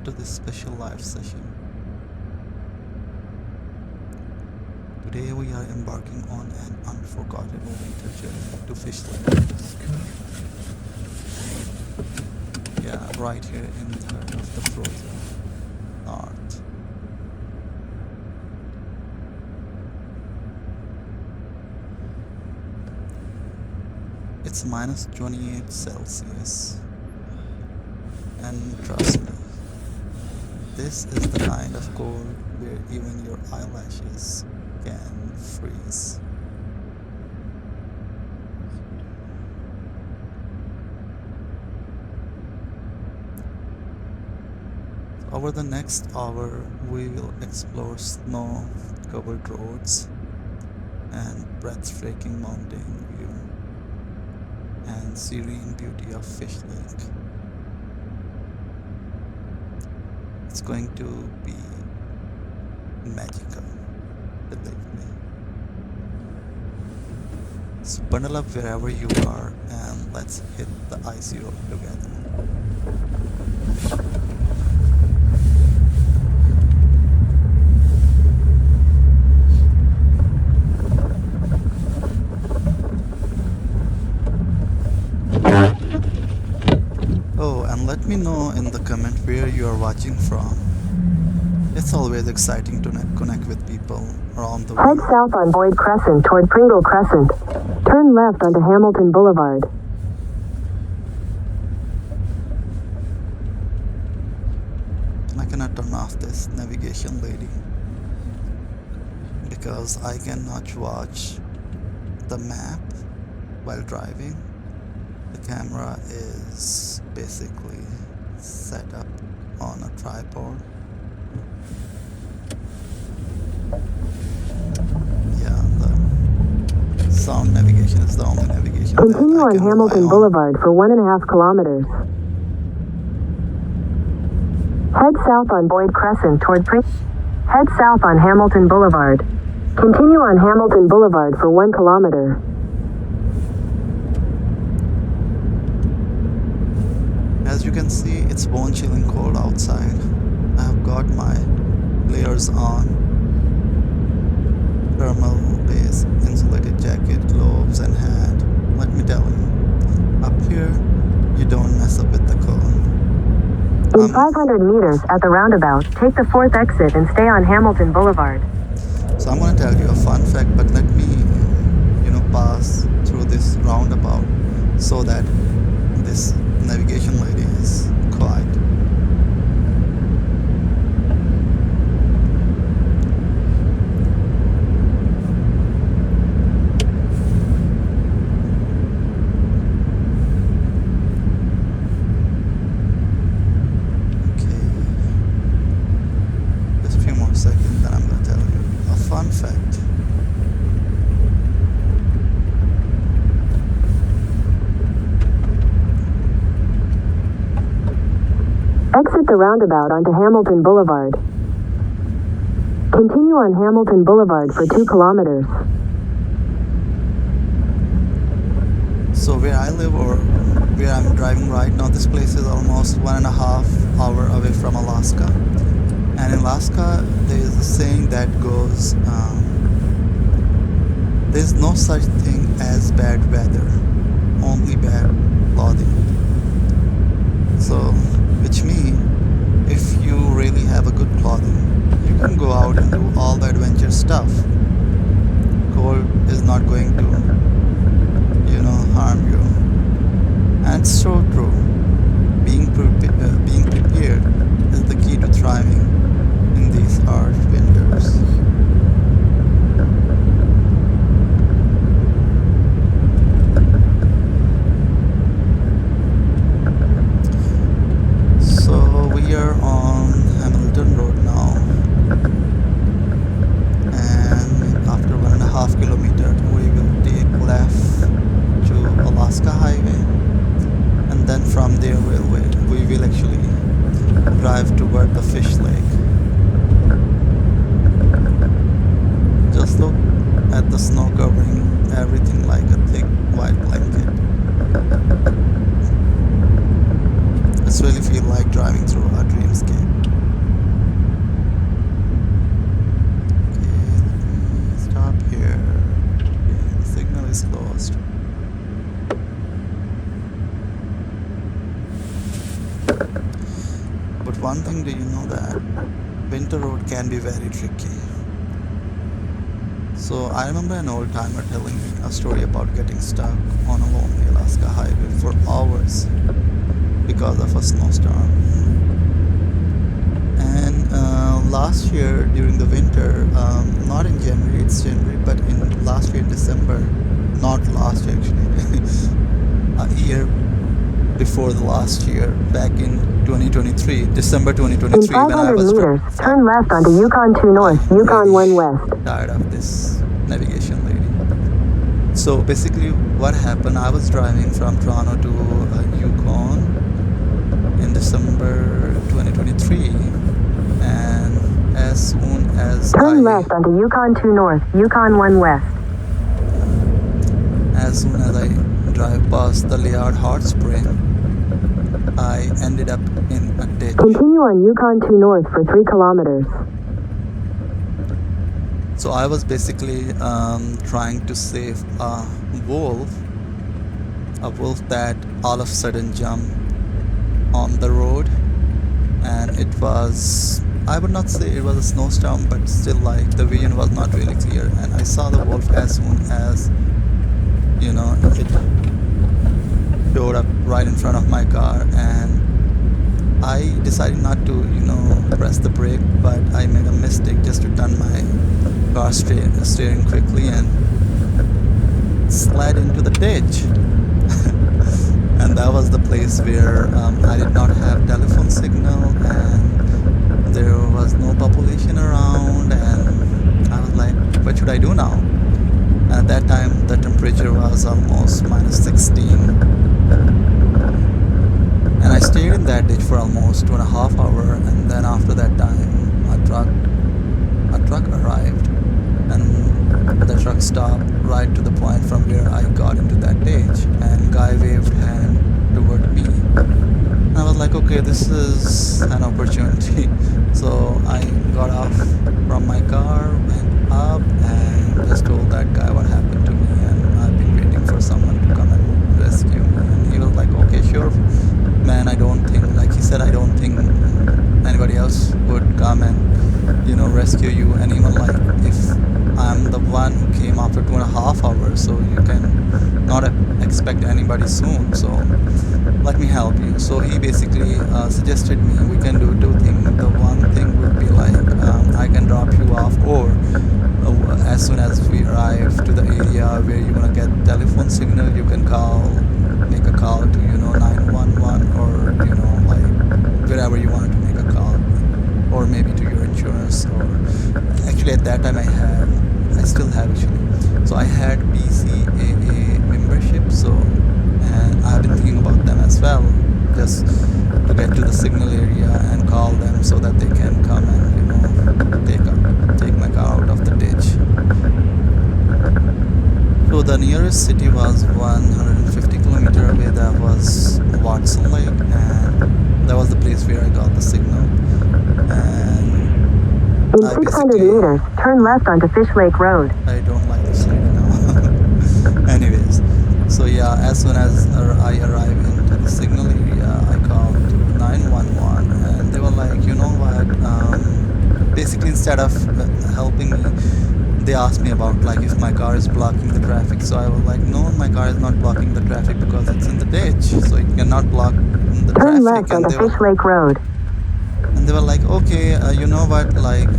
to this special live session. Today we are embarking on an unforgettable winter journey to Fish Lake. Yeah, right here in the heart of the frozen north. It's minus 28 Celsius. And trust me, this is the kind of cold where even your eyelashes can freeze. Over the next hour, we will explore snow-covered roads and breathtaking mountain view and serene beauty of Fish Lake. It's going to be magical, believe me. So bundle up wherever you are and let's hit the icy road together. Oh, and let me know in the comment where you are watching from. It's always exciting to connect with people around the Head world. south on Boyd Crescent toward Pringle Crescent. Turn left onto Hamilton Boulevard. I cannot turn off this navigation lady because I cannot watch the map while driving. The camera is basically set up on a tripod. Yeah, the sound navigation is the only navigation Continue that I on can Hamilton rely on. Boulevard for 1.5 kilometers. Head south on Boyd Crescent toward Head south on Hamilton Boulevard. Continue on Hamilton Boulevard for 1 kilometer. As you can see, it's bone-chilling cold outside. I have got my layers on. Thermal base, insulated jacket, gloves and hat. Let me tell you, up here, you don't mess up with the cold. In 500 meters at the roundabout, take the 4th exit and stay on Hamilton Boulevard. So I'm going to tell you a fun fact, but let me, pass through this roundabout so that this navigation lady is quiet. Okay. Just a few more seconds, then I'm going to tell you a fun fact. Exit the roundabout onto Hamilton Boulevard. Continue on Hamilton Boulevard for 2 kilometers. So where I live or where I'm driving right now, this place is almost 1.5 hours away from Alaska. And in Alaska, there is a saying that goes, there's no such thing as bad weather, only bad clothing. So, which means if you really have a good clothing, you can go out and do all the adventure stuff. Cold is not going to, harm you. And it's so true. Being prepared is the key to thriving in these harsh winters. So we are on Hamilton Road now, and after 1.5 kilometers we will take left to Alaska Highway, and then from there we will actually drive toward the Fish Lake. winter road can be very tricky. So I remember an old timer telling me a story about getting stuck on a lonely Alaska highway for hours because of a snowstorm. And last year during the winter, not in January, it's January, but in last year in December, not last year actually, a year before the last year, back in 2023, December In 2023, when I 500 was meters, turn left onto Yukon 2 North, I'm Yukon 1 really West. tired of this navigation lady. So basically, what happened? I was driving from Toronto to Yukon in December 2023, and as soon as Turn left onto Yukon 2 North, Yukon 1 West. I drive past the Liard Hot Spring, I ended up in a ditch. Continue on Yukon 2 North for 3 kilometers. So I was basically trying to save a wolf that all of a sudden jumped on the road, and it was, I would not say it was a snowstorm, but still like the vision was not really clear, and I saw the wolf as soon as it showed up right in front of my car, and I decided not to press the brake, but I made a mistake just to turn my car steering quickly and slid into the ditch. And that was the place where I did not have telephone signal, and there was no population around, and I was like, what should I do now? At that time the temperature was almost -16, and I stayed in that ditch for almost 2.5 hours, and then after that time a truck arrived, and the truck stopped right to the point from where I got into that ditch, and guy waved hand toward me. And I was like, okay, this is an opportunity. So I got off from my car, went up, and just told that guy what happened to me, and I've been waiting for someone to come and rescue me. And he was like, okay, sure, man. I don't think, like he said, I don't think anybody else would come and rescue you, and even like if I'm the one who came after 2.5 hours, so you can not expect anybody soon, so let me help you. So he basically suggested me we can do 2 things. The one thing would be like I can drop you off, or as soon as we arrive to the area where you're gonna get telephone signal, you can make a call to 911, or like wherever you want to make a call, or maybe to your insurance, or actually at that time I still have actually. So I had BCAA membership, so, and I've been thinking about them as well, just to get to the signal area and call them so that they can come and take my car out of the ditch. So the nearest city was 150 kilometers away. That was Watson Lake, and that was the place where I got the signal. And in 600 meters, turn left onto Fish Lake Road. I don't like this lady now. Anyways, so yeah, as soon as I arrived into the signal area, I called 911, and they were like, you know what? Basically, instead of helping me, they asked me about like if my car is blocking the traffic. So I was like, no, my car is not blocking the traffic because it's in the ditch, so it cannot block the traffic. Turn left onto Fish Lake Road. And they were like, okay, you know what, like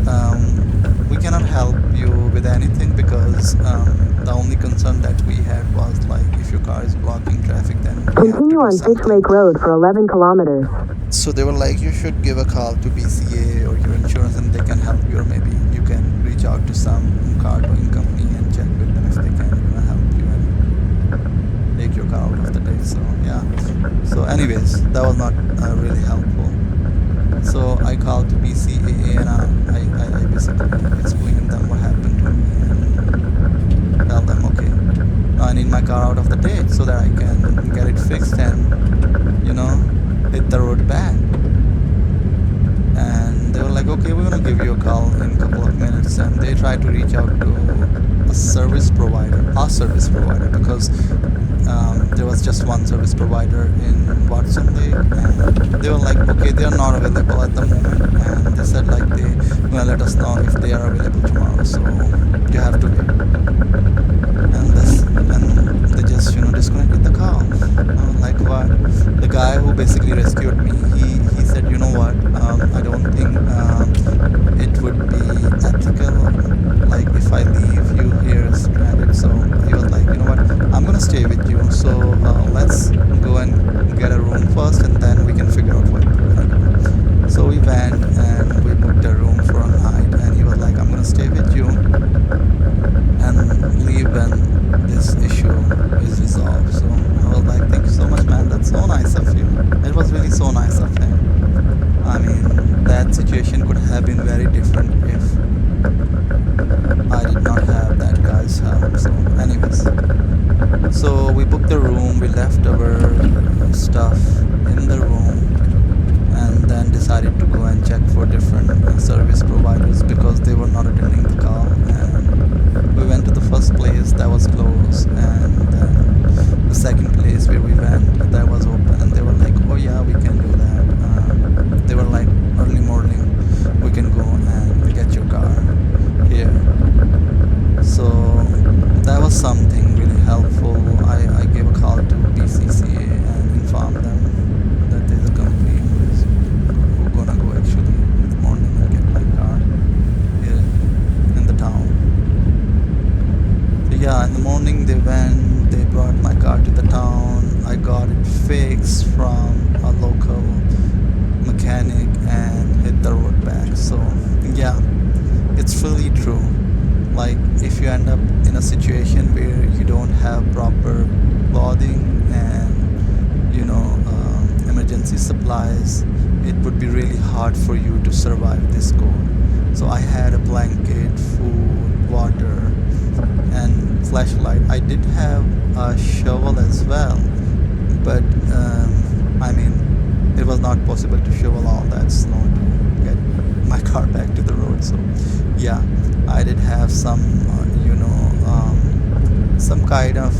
we cannot help you with anything, because the only concern that we had was like if your car is blocking traffic, then continue on Fish Lake Road for 11 kilometers. So they were like, you should give a call to BCA or your insurance, and they can help you, or maybe you can reach out to some car towing company and check with them if they can help you and take your car out of the day. So yeah, so anyways, that was not really helpful. So I called to BCAA, and I basically explained them what happened to me, and tell them, okay, I need my car out of the ditch so that I can get it fixed and hit the road back. And they were like, okay, we're gonna give you a call in a couple of minutes. And they tried to reach out to a service provider, because there was just one service provider in Watson Lake, and they were like, okay, they are not available at the moment, and they said like gonna let us know if they are available tomorrow. So you have to wait. And they just disconnected the call. Like what? The guy who basically rescued me, he said, you know what? I don't think it would be ethical, like if I leave you here stranded. So he was like, you know what? I'm gonna stay with you. So let's go and get a room first, and then we can figure out what we're gonna do. So we went and we booked a room for a night, and he was like, I'm gonna stay with you and leave when this issue is resolved. So I was like, thank you so much, man. That's so nice of you. It was really so nice of him. I mean, that situation could have been very different if I did not have that guy's help. So, anyways, so we booked the room, we left our stuff in the room, and then decided to go and check for different service providers because they were not attending the call. And we went to the first place that was closed, and then the second place where we went that was open, and they were like, oh yeah, we can do that. They were like, early morning we can go and get your car here. So that was something really helpful. I gave a call to BCCA and informed them that there's a company who gonna go actually in the morning and get my car here in the town. So yeah, in the morning they went, they brought my car to the town. I got it fixed from a local mechanic and hit the road back. So yeah, it's really true. Like if you end up in a situation where you don't have proper clothing and emergency supplies, it would be really hard for you to survive this cold. So I had a blanket, food, water, and flashlight. I did have a shovel as well, but I mean, it was not possible to shovel all that snow to get my car back to the road. So yeah, I did have some some kind of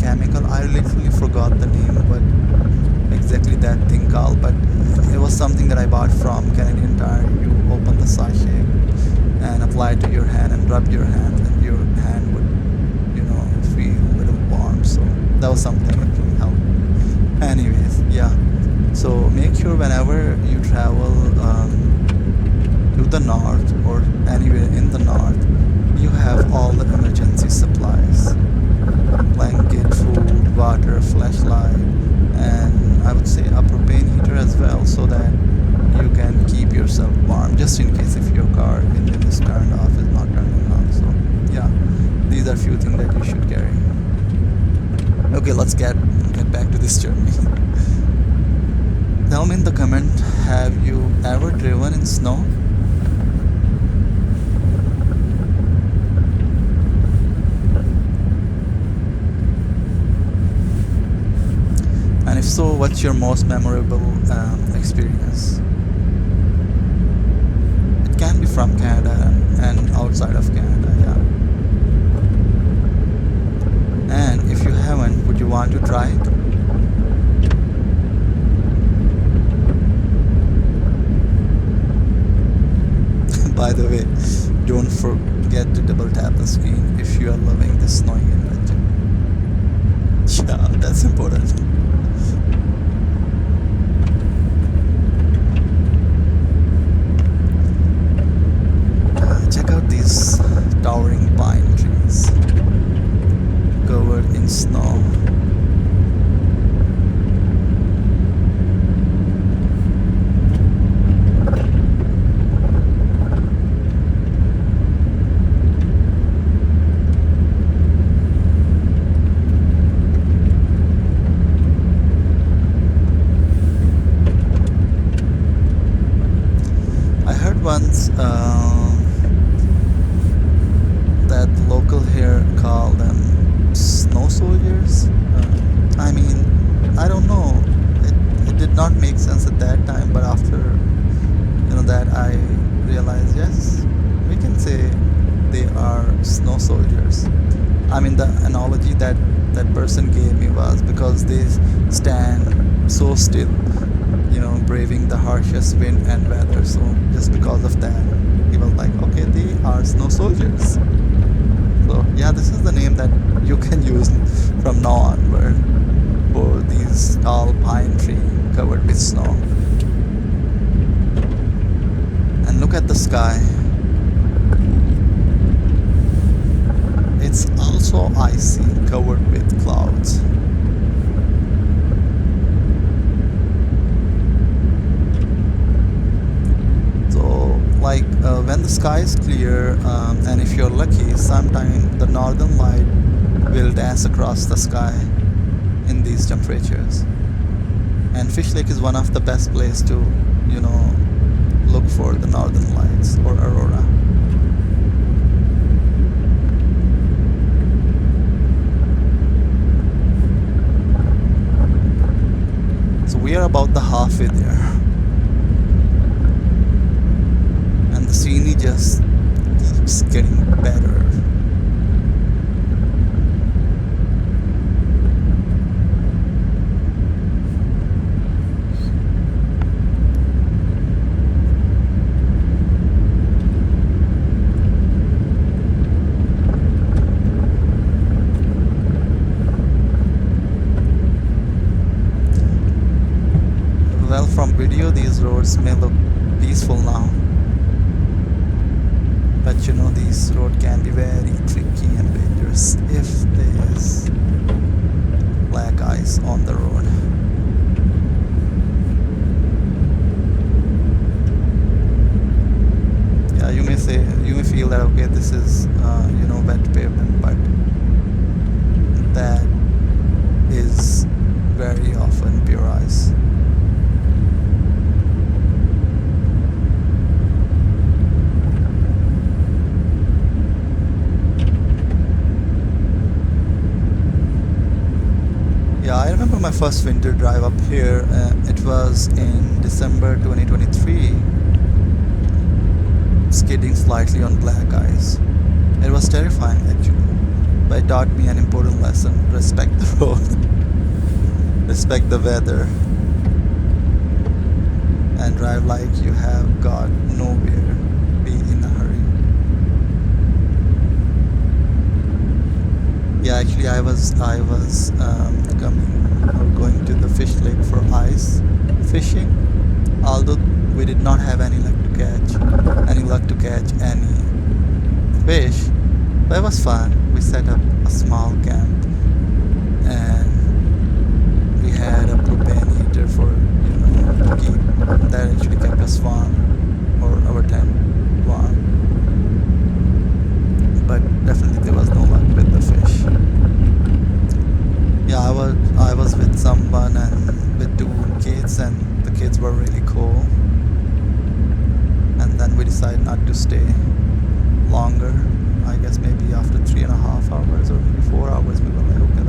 chemical. I literally forgot the name, but exactly that thing called, but it was something that I bought from Canadian Tire. You open the sachet and apply it to your hand and rub your hand, and your hand would feel a little warm. So that was something that really helped. Anyways, yeah, so make sure whenever you travel to the north or anywhere in the north, you have all the emergency supplies: blanket, food, water, flashlight, and I would say a propane heater as well, so that you can keep yourself warm just in case if your car engine is turned off, is not turning on. So yeah, these are few things that you should carry. Okay, let's get back to this journey. Tell me in the comment, have you ever driven in snow? And if so, what's your most memorable experience? It can be from Canada and outside of Canada, yeah. And if you haven't, would you want to try it? By the way, don't forget to double tap the screen if you are loving the snowing adventure. Yeah, that's important. Check out these towering pine trees covered in snow. I heard once that local here call them snow soldiers. I mean, I don't know. It did not make sense at that time, but after that, I realized yes, we can say they are snow soldiers. I mean, the analogy that that person gave me was because they stand so still, braving the harshest wind and weather. So just because of that, cars, no soldiers. So yeah, this is the name that you can use from now onward for these tall pine tree covered with snow. And look at the sky. It's also icy, covered with clouds. When the sky is clear, and if you're lucky, sometime the northern light will dance across the sky in these temperatures. And Fish Lake is one of the best places to, look for the northern lights or aurora. So we are about the halfway there. The scenery just keeps getting better. Well, from video, these roads may look peaceful now. But this road can be very tricky and dangerous if there's black ice on the road. Yeah, you may feel that okay, this is wet pavement, but that is very often pure ice. Yeah, I remember my first winter drive up here. It was in December 2023, skidding slightly on black ice. It was terrifying actually, but it taught me an important lesson: respect the road, respect the weather, and drive like you have got nowhere, be in a hurry. Yeah, actually I was going to the Fish Lake for ice fishing, although we did not have any luck to catch any fish, but it was fun. We set up a small camp and we had a propane heater for to keep, that actually kept us warm, or our tent warm, but definitely there was no luck with the fish. Yeah, I was with someone and with 2 kids, and the kids were really cool. And then we decided not to stay longer. I guess maybe after 3.5 hours or maybe 4 hours, we were like, okay,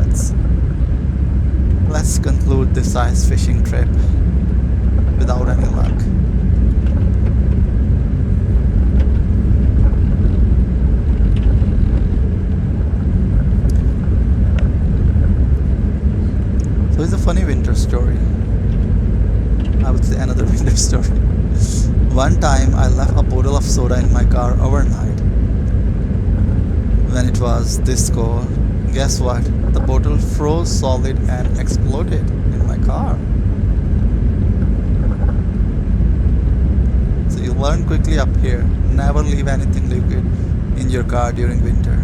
let's conclude this ice fishing trip without any luck. So it's a funny winter story. I would say another winter story. One time I left a bottle of soda in my car overnight. When it was this cold, guess what? The bottle froze solid and exploded in my car. So you learn quickly up here, never leave anything liquid in your car during winter.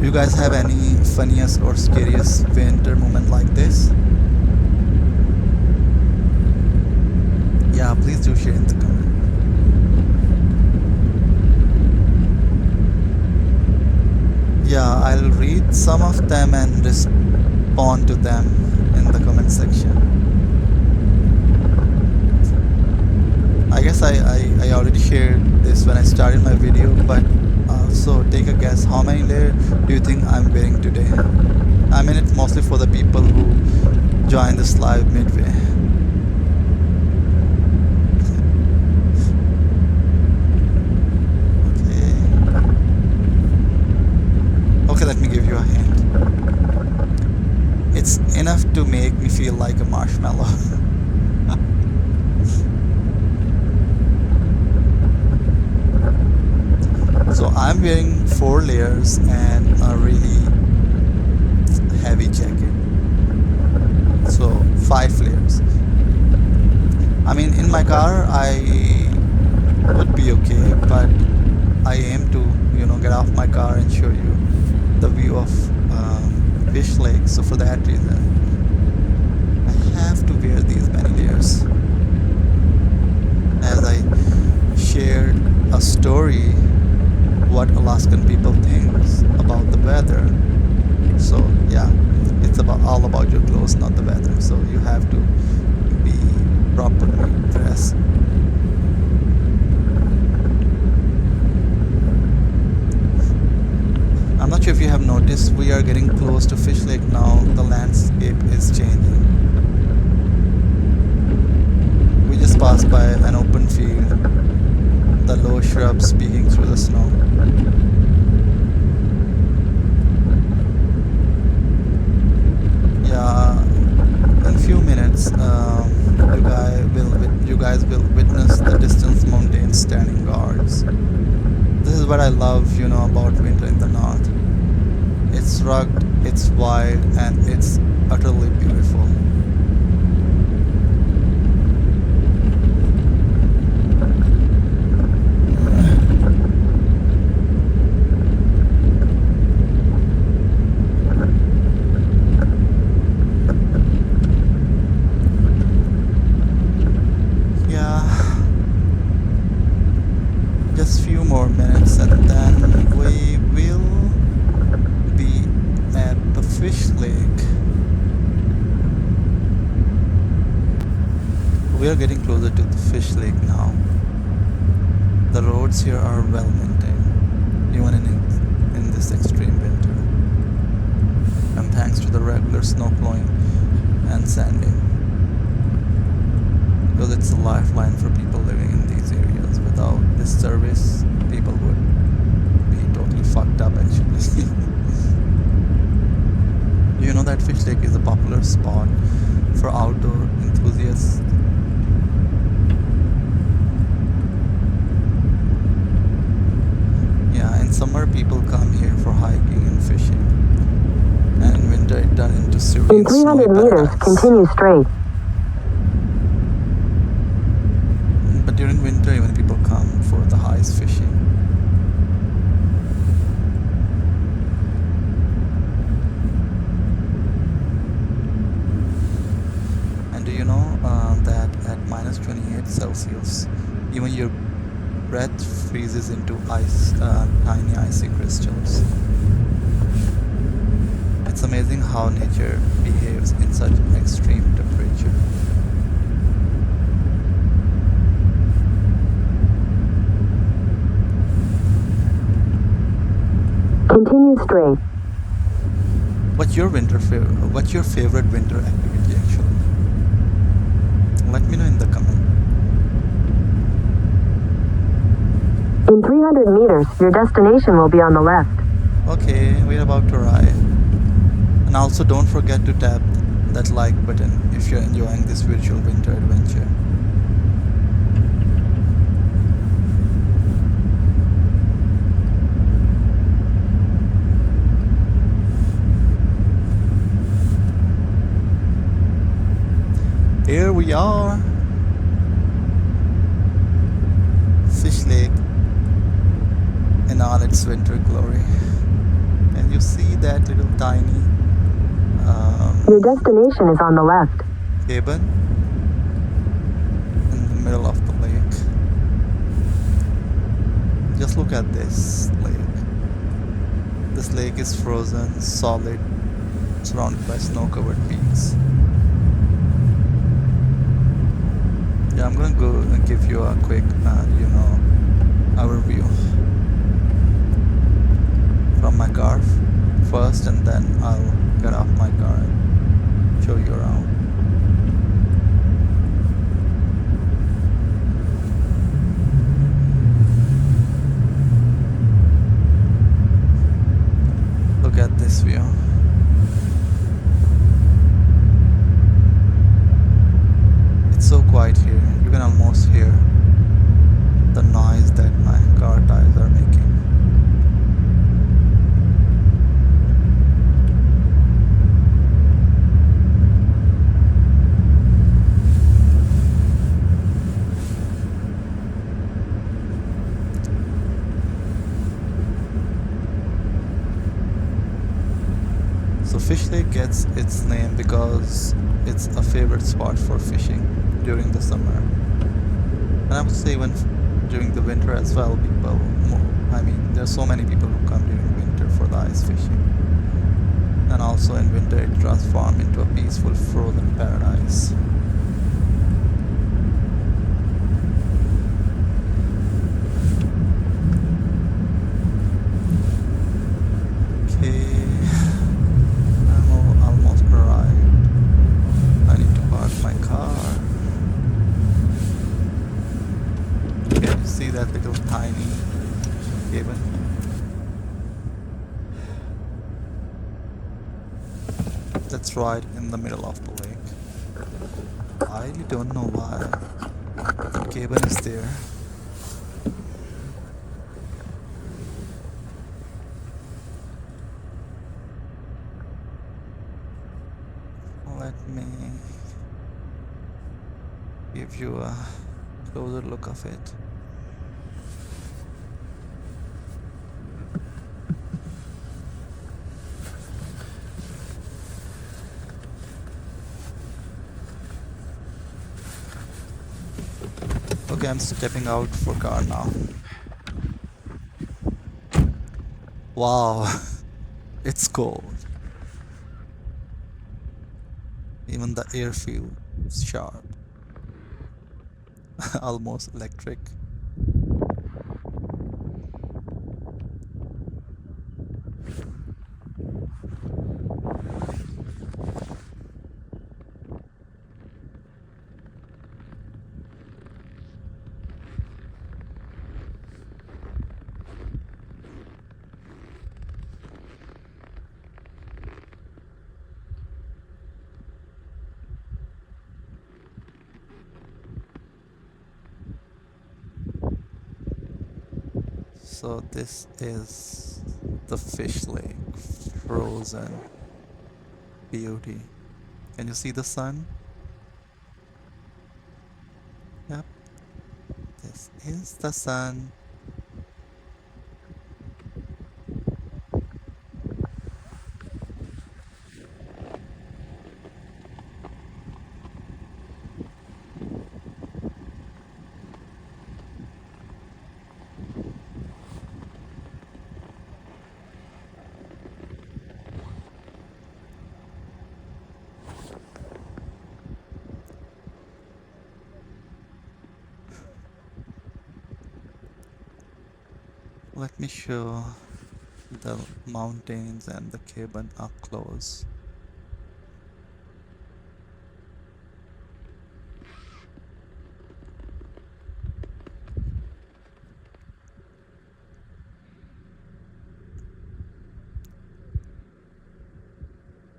You guys have any funniest or scariest winter moment like this? Yeah, please do share in the comment. Yeah, I'll read some of them and respond to them in the comment section. I guess I already shared this when I started my video, but also take a guess, how many layers do you think I'm wearing today? I mean it mostly for the people who join this live midway. Okay, let me give you a hint. It's enough to make me feel like a marshmallow. So I'm wearing 4 layers and a really heavy jacket. So 5 layers. I mean, in my car, I would be okay, but I aim to, get off my car and show you the view of Fish Lake. So for that reason, I have to wear these many layers. As I shared a story, what Alaskan people think about the weather. So yeah, it's all about your clothes, not the weather. So you have to be properly dressed. I'm not sure if you have noticed, we are getting close to Fish Lake now. The landscape is changing. We just passed by an open field, the low shrubs peeking through the snow. Yeah, in a few minutes, you guys will witness the distant mountains standing guards. This is what I love, about winter in the north. It's rugged, it's wild, and it's utterly beautiful. Yeah, just few more minutes and then we will be at the Fish Lake. We are getting closer to the Fish Lake now. The roads here are well maintained, even in this extreme winter. And thanks to the regular snow plowing and sanding. Because it's a lifeline for people living in these areas. Without this service, people would be totally fucked up actually. You know that Fish Lake is a popular spot for outdoor enthusiasts. Yeah, in summer people come here for hiking and fishing. And in winter it turns into serene In 300 meters, paradise. continue straight. But during winter, even people come for the ice fishing. And do you know that at minus 28 Celsius, even your breath freezes into ice, tiny icy crystals. It's amazing how nature behaves in such extreme temperature. Continue straight. What's your favorite winter activity actually? Let me know in the comment. In 300 meters, your destination will be on the left. Okay, we're about to ride. And also don't forget to tap that like button if you're enjoying this virtual winter adventure. Here we are, Fish Lake in all its winter glory. And you see that little tiny Your destination is on the left. cabin in the middle of the lake. Just look at this lake. This lake is frozen, solid, surrounded by snow-covered peaks. Yeah, I'm gonna go and give you a quick, overview from my car first, and then I'll get off my car and show you around. Look at this view. hear the noise that my car tires are making. So Fish Lake gets its name because it's a favorite spot for fishing during the summer. And I would say even during the winter as well, there's so many people who come during winter for the ice fishing. And also in winter it transforms into a peaceful frozen paradise. Okay, I'm almost arrived. I need to park my car. Can you see that little tiny cabin? That's right in the middle of the lake. I really don't know why the cabin is there. Let me give you a closer look of it. Okay, I'm stepping out for car now. Wow, it's cold. Even the air feels sharp, almost electric. So this is the Fish Lake, frozen beauty. Can you see the sun? Yep, this is the sun. Let me show the mountains and the cabin up close.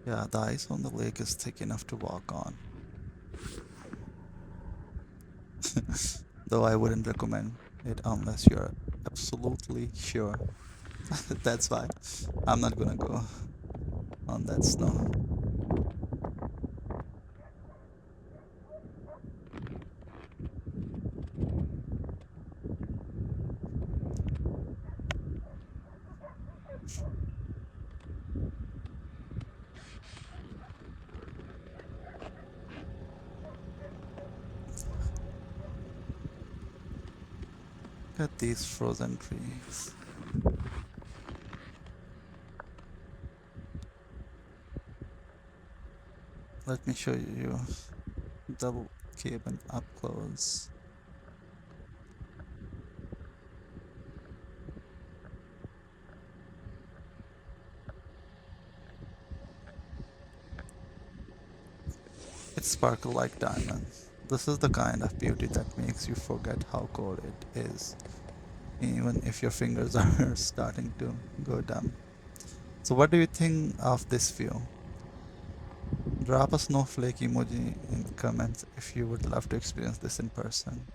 Yeah, the ice on the lake is thick enough to walk on. Though I wouldn't recommend it unless you're absolutely sure. That's why I'm not gonna go on that snow. Look at these frozen trees. Let me show you the cabin up close. It sparkles like diamonds. This is the kind of beauty that makes you forget how cold it is, even if your fingers are starting to go numb. So what do you think of this view? Drop a snowflake emoji in the comments if you would love to experience this in person.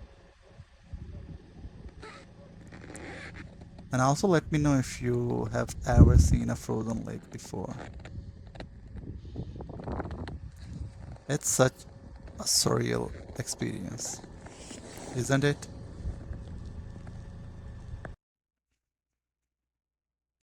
And also let me know if you have ever seen a frozen lake before. It's such a surreal experience, isn't it?